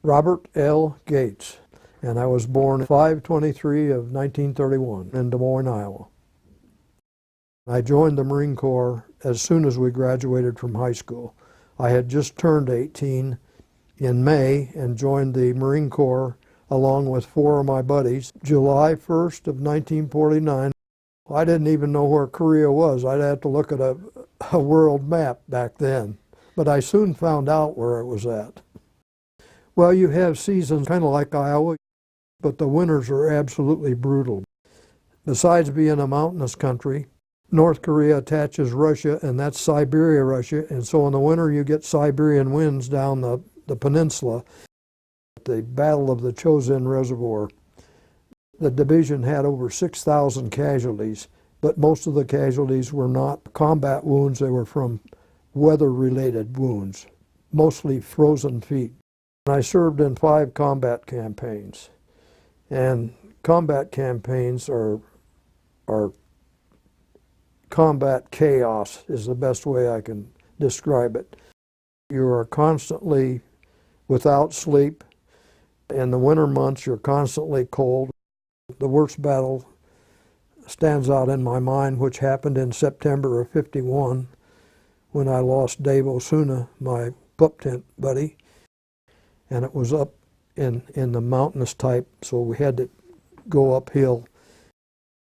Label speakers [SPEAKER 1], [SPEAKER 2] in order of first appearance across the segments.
[SPEAKER 1] Robert L. Gates, and I was born 5/23 of 1931 in Des Moines, Iowa. I joined the Marine Corps as soon as we graduated from high school. I had just turned 18 in May and joined the Marine Corps along with 4 of my buddies, July 1st of 1949. I didn't even know where Korea was. I'd have to look at a world map back then, but I soon found out where it was at. Well, you have seasons kind of like Iowa, but the winters are absolutely brutal. Besides being a mountainous country, North Korea attaches Russia, and that's Siberia, Russia, and so in the winter you get Siberian winds down the peninsula. The Battle of the Chosin Reservoir, the division had over 6,000 casualties, but most of the casualties were not combat wounds, they were from weather-related wounds, mostly frozen feet. I served in 5 combat campaigns, and combat campaigns are combat chaos is the best way I can describe it. You are constantly without sleep. In the winter months, you're constantly cold. The worst battle stands out in my mind, which happened in September of '51 when I lost Dave Osuna, my pup tent buddy, and it was up in the mountainous type, so we had to go uphill.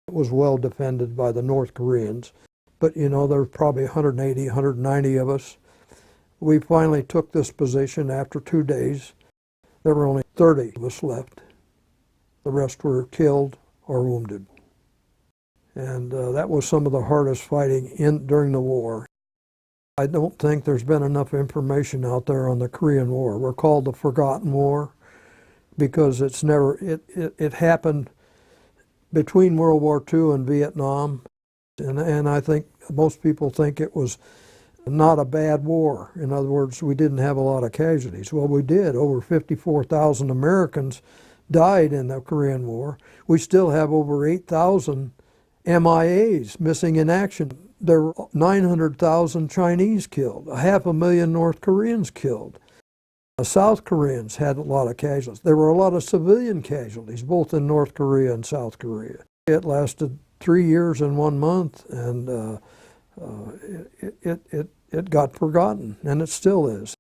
[SPEAKER 1] It was well defended by the North Koreans, but you know, there were probably 180, 190 of us. We finally took this position after 2 days. There were only 30 of us left. The rest were killed or wounded. And that was some of the hardest fighting during the war. I don't think there's been enough information out there on the Korean War. We're called the Forgotten War because it happened between World War II and Vietnam. And I think most people think it was not a bad war. In other words, we didn't have a lot of casualties. Well, we did. Over 54,000 Americans died in the Korean War. We still have over 8,000 MIAs, missing in action. There were 900,000 Chinese killed, 500,000 North Koreans killed. The South Koreans had a lot of casualties. There were a lot of civilian casualties, both in North Korea and South Korea. It lasted 3 years and 1 month, and it got forgotten, and it still is.